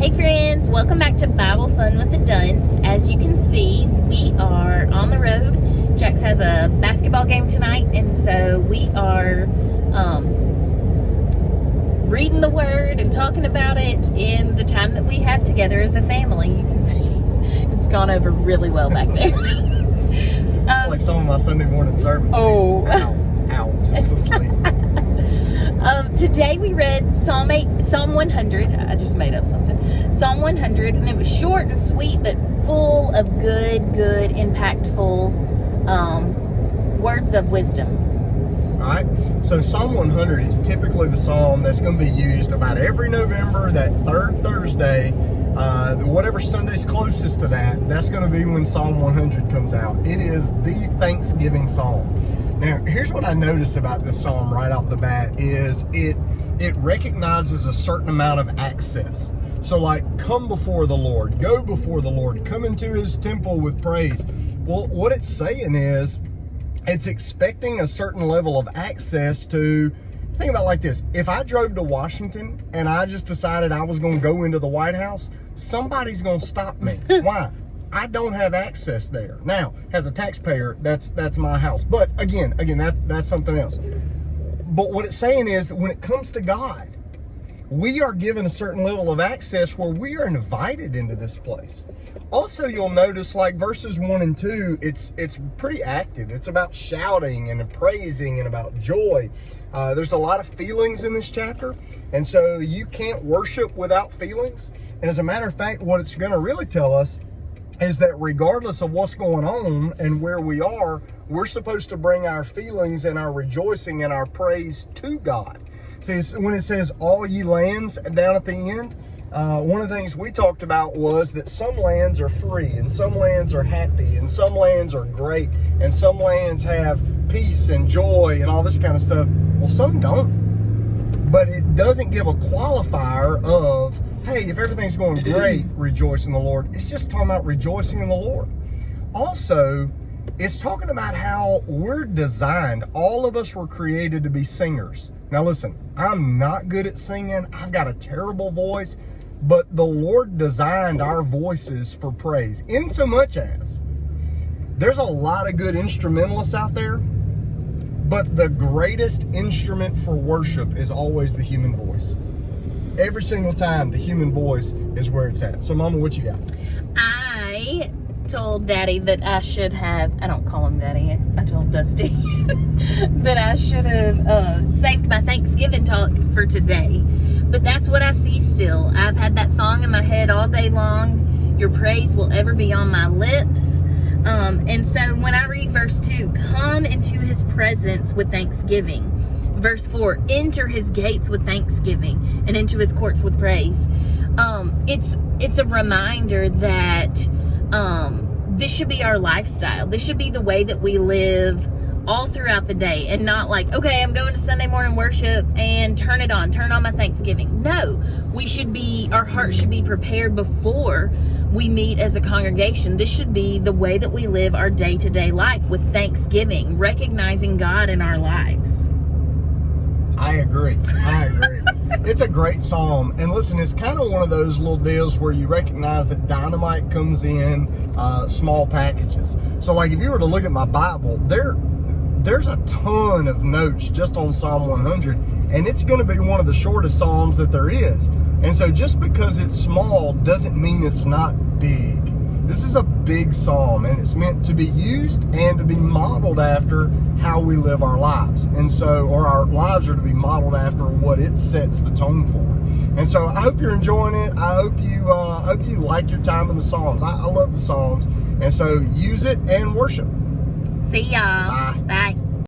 Hey friends, welcome back to Bible Fun with the Duns. As you can see, we are on the road. Jax has a basketball game tonight, and so we are reading the Word and talking about it in the time that we have together as a family. You can see it's gone over really well back there. It's like some of my Sunday morning sermons. Oh. Ow, just asleep. Today we read Psalm 100. I just made up something. Psalm 100, and it was short and sweet, but full of good, impactful words of wisdom. All right. So Psalm 100 is typically the psalm that's going to be used about every November, that third Thursday, whatever Sunday's closest to that, that's going to be when Psalm 100 comes out. It is the Thanksgiving psalm. Now, here's what I notice about this psalm right off the bat is it recognizes a certain amount of access. So like, come before the Lord, go before the Lord, come into his temple with praise. Well, what it's saying is it's expecting a certain level of access to, think about it like this. If I drove to Washington and I just decided I was going to go into the White House, somebody's going to stop me. Why? I don't have access there. Now, as a taxpayer, that's my house. But again, that's something else. But what it's saying is, when it comes to God, we are given a certain level of access where we are invited into this place. Also, you'll notice like verses 1 and 2, it's pretty active. It's about shouting and praising and about joy. There's a lot of feelings in this chapter, and so you can't worship without feelings. And as a matter of fact, what it's going to really tell us is that regardless of what's going on and where we are, we're supposed to bring our feelings and our rejoicing and our praise to God. See, when it says all ye lands down at the end, one of the things we talked about was that some lands are free and some lands are happy and some lands are great and some lands have peace and joy and all this kind of stuff. Well, some don't. But it doesn't give a qualifier of, hey, if everything's going great, rejoice in the Lord. It's just talking about rejoicing in the Lord. Also, it's talking about how we're designed. All of us were created to be singers. Now listen, I'm not good at singing. I've got a terrible voice, but the Lord designed our voices for praise. In so much as there's a lot of good instrumentalists out there, but the greatest instrument for worship is always the human voice. Every single time, the human voice is where it's at. So, Mama, what you got? I told Daddy that I should have, I don't call him Daddy, I told Dusty that I should have saved my Thanksgiving talk for today. But that's what I see still. I've had that song in my head all day long. Your praise will ever be on my lips. And so when I read verse 2, come into his presence with thanksgiving. Verse 4, enter his gates with thanksgiving and into his courts with praise. It's a reminder that this should be our lifestyle. This should be the way that we live all throughout the day, and not like, okay, I'm going to Sunday morning worship and turn on my Thanksgiving. No, our hearts should be prepared before we meet as a congregation. This should be the way that we live our day-to-day life, with thanksgiving, recognizing God in our lives. I agree. It's a great psalm. And listen, it's kind of one of those little deals where you recognize that dynamite comes in small packages. So like if you were to look at my Bible, there's a ton of notes just on Psalm 100. And it's going to be one of the shortest psalms that there is. And so just because it's small doesn't mean it's not big. This is a big psalm, and it's meant to be used and to be modeled after how we live our lives. And so, or our lives are to be modeled after what it sets the tone for. And so I hope you're enjoying it. I hope you like your time in the Psalms. I love the Psalms. And so use it and worship. See y'all. Bye. Bye.